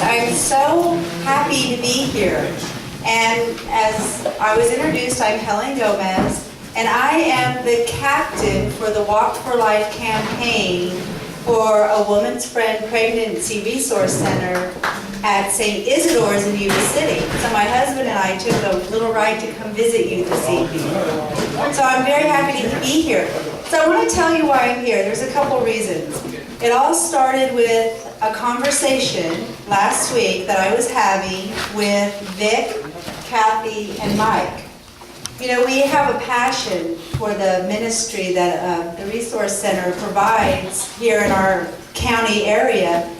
I'm so happy to be here. And as I was introduced, I'm Helen Gomez, and I am the captain for the Walk for Life campaign for a Woman's Friend Pregnancy Resource Center at St. Isidore's in Yuba City. So my husband and I took a little ride to come visit you this evening. So I'm very happy to be here. So I want to tell you why I'm here. There's a couple reasons. It all started with a conversation last week that I was having with Vic, Kathy, and Mike. You know, we have a passion for the ministry that the Resource Center provides here in our county area.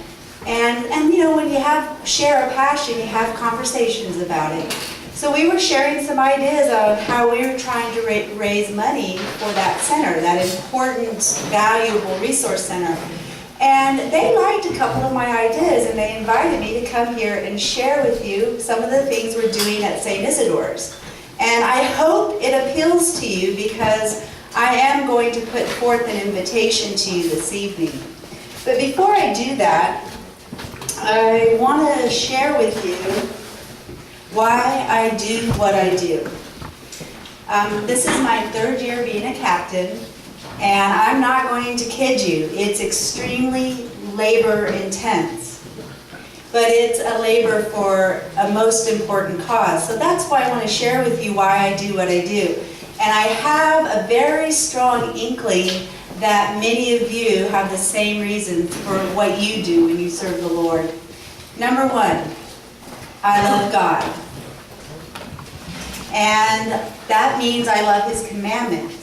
And you know, when you share a passion, you have conversations about it. So we were sharing some ideas of how we were trying to raise money for that center, that important, valuable resource center. And they liked a couple of my ideas, and they invited me to come here and share with you some of the things we're doing at St. Isidore's. And I hope it appeals to you, because I am going to put forth an invitation to you this evening. But before I do that, I want to share with you why I do what I do. This is my third year being a captain, and I'm not going to kid you. It's extremely labor intense, but it's a labor for a most important cause. So that's why I want to share with you why I do what I do. And I have a very strong inkling that many of you have the same reasons for what you do when you serve the Lord. Number one, I love God. And that means I love His commandments.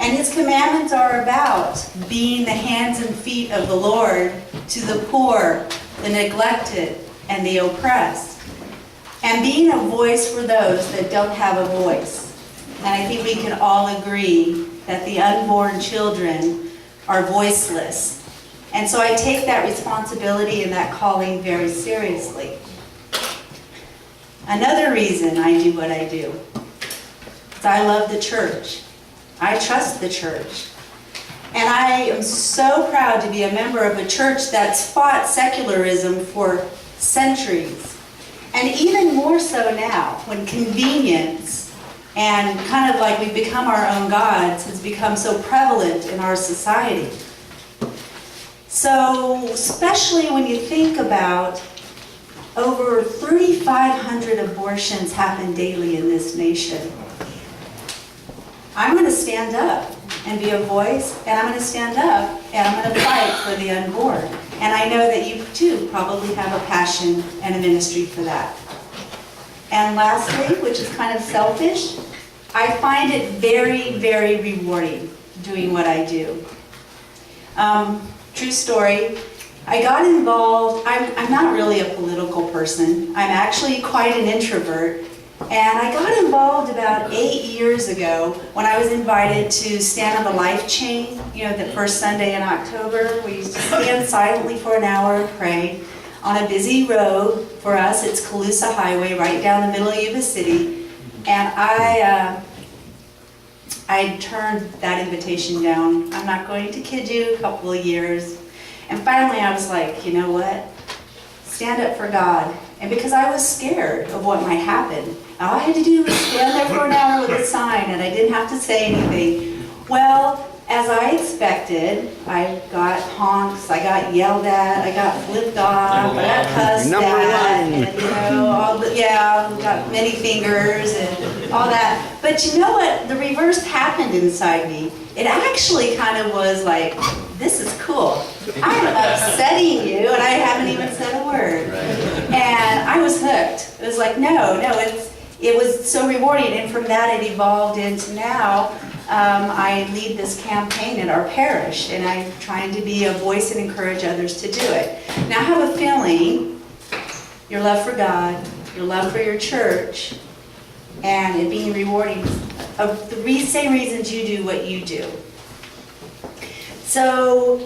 And His commandments are about being the hands and feet of the Lord to the poor, the neglected, and the oppressed. And being a voice for those that don't have a voice. And I think we can all agree that the unborn children are voiceless. And so I take that responsibility and that calling very seriously. Another reason I do what I do is I love the church. I trust the church. And I am so proud to be a member of a church that's fought secularism for centuries. And even more so now, when convenience and kind of like we've become our own gods has become so prevalent in our society. So, especially when you think about over 3,500 abortions happen daily in this nation. I'm going to stand up and be a voice, and I'm going to stand up and I'm going to fight for the unborn. And I know that you too probably have a passion and a ministry for that. And lastly, which is kind of selfish, I find it very, very rewarding doing what I do. True story, I got involved, I'm not really a political person. I'm actually quite an introvert. And I got involved about 8 years ago when I was invited to stand on the life chain, you know, the first Sunday in October. We used to stand silently for an hour and pray on a busy road. For us, it's Colusa Highway, right down the middle of Yuba City. And I turned that invitation down. I'm not going to kid you, a couple of years. And finally I was like, you know what? Stand up for God. And because I was scared of what might happen, all I had to do was stand there for an hour with a sign, and I didn't have to say anything. Well, as I expected, I got honks, I got yelled at, I got flipped off, I got cussed at, and you know, got many fingers and all that. But you know what? The reverse happened inside me. It actually kind of was like, this is cool. I'm upsetting you, and I haven't even said a word. And I was hooked. It was like, no, it was so rewarding. And from that, it evolved into now, I lead this campaign in our parish, and I'm trying to be a voice and encourage others to do it. Now, I have a feeling your love for God, your love for your church, and it being rewarding of the same reasons you do what you do. So,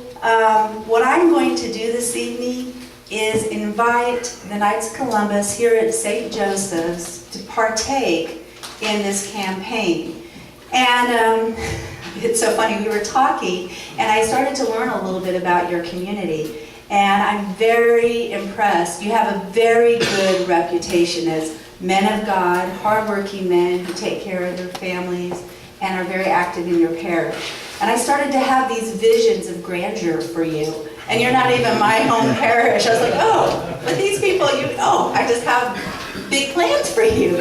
what I'm going to do this evening is invite the Knights of Columbus here at St. Joseph's to partake in this campaign. And it's so funny, we were talking, and I started to learn a little bit about your community. And I'm very impressed. You have a very good reputation as men of God, hardworking men who take care of their families and are very active in your parish. And I started to have these visions of grandeur for you. And you're not even my home parish. I was like, oh, but these people, I just have big plans for you.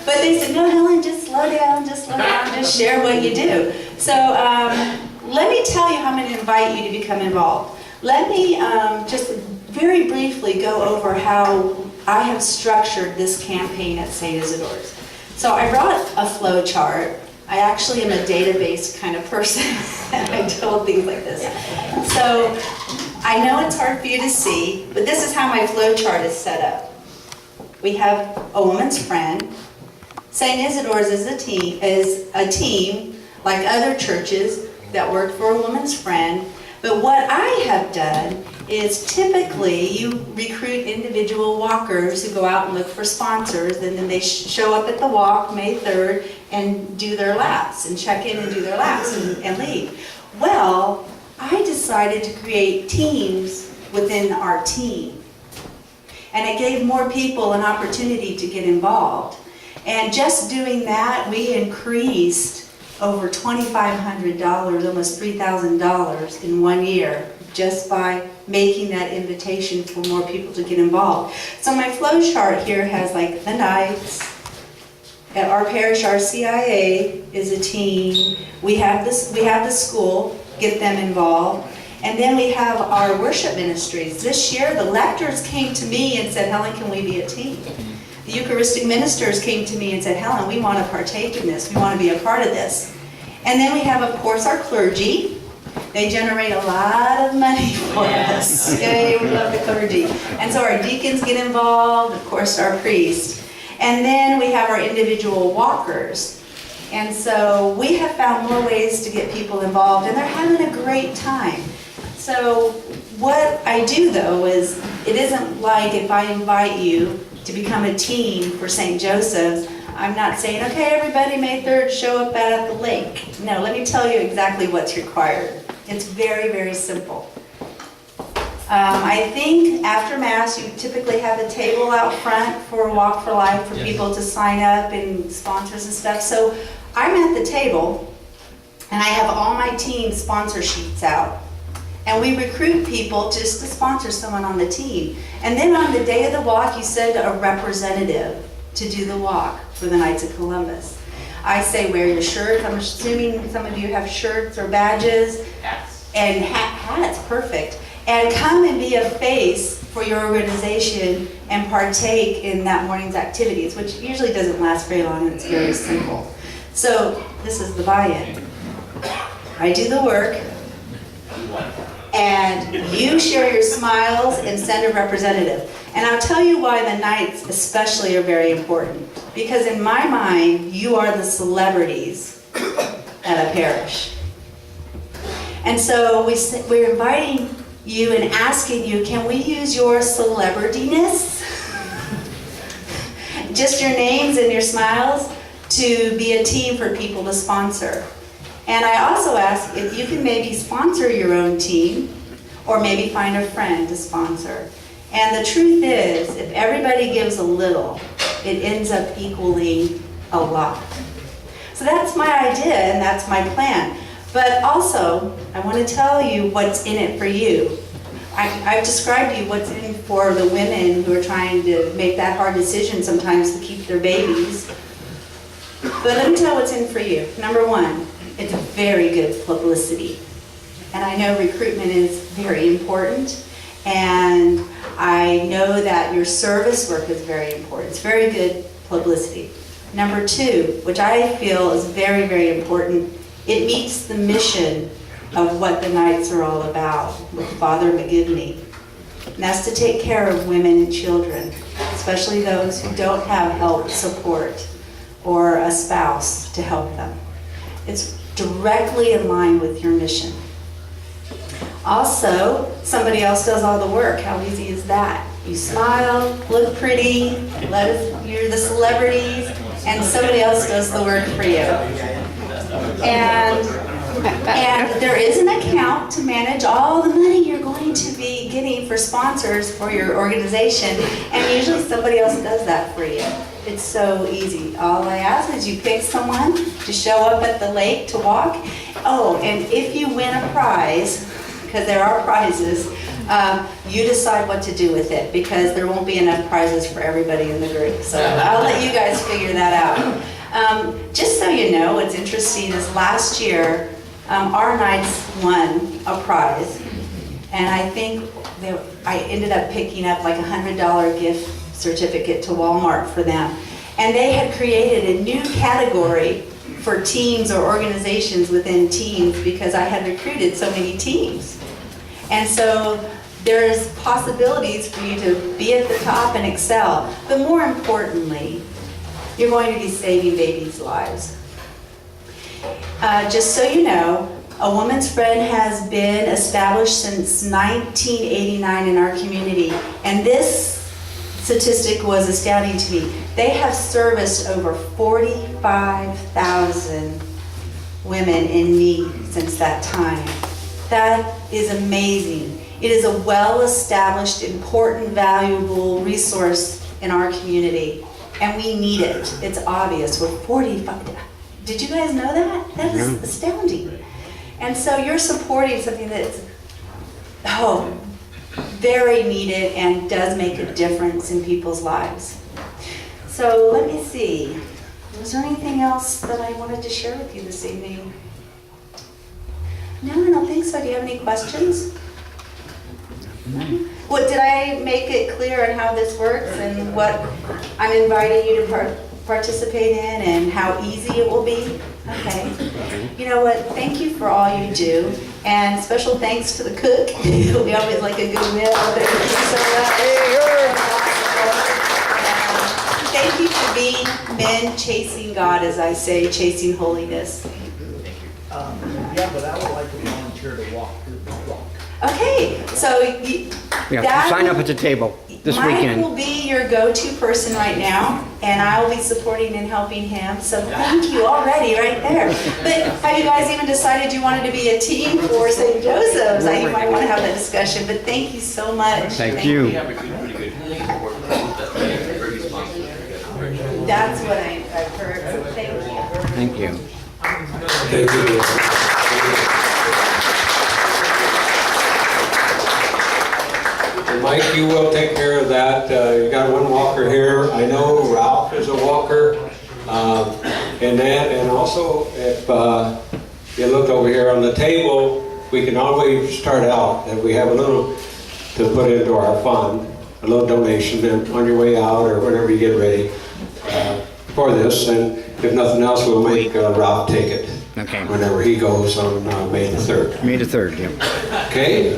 But they said, no, Helen, just slow down, just share what you do. So let me tell you how I'm going to invite you to become involved. Let me just very briefly go over how I have structured this campaign at St. Isidore's. So I brought a flow chart. I actually am a database kind of person, and I told things like this. So I know it's hard for you to see, but this is how my flow chart is set up. We have a woman's friend. St. Isidore's is a team like other churches that work for a woman's friend. But what I have done is typically you recruit individual walkers who go out and look for sponsors, and then they show up at the walk May 3rd and do their laps and check in and do their laps and leave. Well, I decided to create teams within our team. And it gave more people an opportunity to get involved. And just doing that, we increased over $2,500, almost $3,000 in 1 year, just by making that invitation for more people to get involved. So my flow chart here has like the Knights. At our parish, our CIA is a team. We have the school, get them involved. And then we have our worship ministries. This year, the lectors came to me and said, Helen, can we be a team? The Eucharistic ministers came to me and said, Helen, we want to partake in this. We want to be a part of this. And then we have, of course, our clergy. They generate a lot of money for us. Yay, we love the clergy. And so our deacons get involved, of course, our priests. And then we have our individual walkers. And so we have found more ways to get people involved, and they're having a great time. So what I do, though, is it isn't like if I invite you to become a team for St. Joseph's, I'm not saying, okay, everybody, May 3rd, show up at the lake. No, let me tell you exactly what's required. It's very, very simple. I think after Mass, you typically have a table out front for Walk for Life for people to sign up and sponsors and stuff. So I'm at the table, and I have all my team sponsor sheets out. And we recruit people just to sponsor someone on the team. And then on the day of the walk, you send a representative to do the walk for the Knights of Columbus. I say wear your shirt. I'm assuming some of you have shirts or badges. Hats. And hats, perfect. And come and be a face for your organization and partake in that morning's activities, which usually doesn't last very long and it's very simple. So this is the buy-in. I do the work, and you share your smiles and send a representative. And I'll tell you why the Knights especially are very important. Because in my mind, you are the celebrities at a parish. And so we're inviting you and asking you, can we use your celebrityness, just your names and your smiles, to be a team for people to sponsor? And I also ask if you can maybe sponsor your own team, or maybe find a friend to sponsor. And the truth is, if everybody gives a little, it ends up equaling a lot. So that's my idea and that's my plan. But also, I want to tell you what's in it for you. I've described to you what's in it for the women who are trying to make that hard decision sometimes to keep their babies. But let me tell you what's in for you. Number one, it's very good publicity. And I know recruitment is very important. And I know that your service work is very important. It's very good publicity. Number two, which I feel is very, very important, it meets the mission of what the Knights are all about with Father McGivney. And that's to take care of women and children, especially those who don't have help, support, or a spouse to help them. It's directly in line with your mission. Also, somebody else does all the work. How easy is that? You smile, look pretty, you're the celebrities, and somebody else does the work for you. And there is an account to manage all the money you're going to be beginning for sponsors for your organization, and usually somebody else does that for you. It's so easy. All I ask is you pick someone to show up at the lake to walk. Oh, and if you win a prize, because there are prizes, you decide what to do with it, because there won't be enough prizes for everybody in the group. So I'll let you guys figure that out. Just so you know, what's interesting is last year, our Knights won a prize, and I think I ended up picking up like a $100 gift certificate to Walmart for them. And they had created a new category for teams or organizations within teams because I had recruited so many teams. And so there's possibilities for you to be at the top and excel. But more importantly, you're going to be saving babies' lives. Just so you know, a Woman's Friend has been established since 1989 in our community. And this statistic was astounding to me. They have serviced over 45,000 women in need since that time. That is amazing. It is a well-established, important, valuable resource in our community, and we need it. It's obvious. We're 45. Did you guys know that? That is astounding. And so you're supporting something that's, very needed and does make a difference in people's lives. So let me see. Was there anything else that I wanted to share with you this evening? No, I don't think so. Do you have any questions? What, did I make it clear on how this works and what I'm inviting you to participate in and how easy it will be? Okay. You know what? Thank you for all you do. And special thanks to the cook. We always like a good meal. Thank you so much. Thank you for being men chasing God, as I say, chasing holiness. Yeah, but I would like to volunteer to walk through the walk. Okay, so sign up at the table this weekend. Mike will be your go-to person right now, and I will be supporting and helping him. So thank you already right there. But have you guys even decided you wanted to be a team for St. Joseph's? You might want to have that discussion, but thank you so much. Thank you. That's what I've heard, so thank you. Thank you. Thank you. Mike, you will take care of that. You got one walker here. I know Ralph is a walker. And also, if you look over here on the table, we can always start out, and we have a little to put into our fund, a little donation on your way out or whenever you get ready for this. And if nothing else, we'll make Ralph take it. Okay. Whenever he goes on May the 3rd. May the 3rd, yeah. Okay?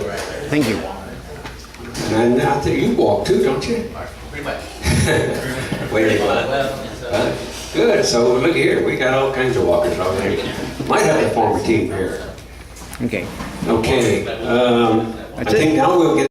Thank you. And I think you walk too, don't you? Pretty much. Way to go. Good, so look here, we got all kinds of walkers already. Might have to form a team here. Okay. Okay, I That's it? think now we'll get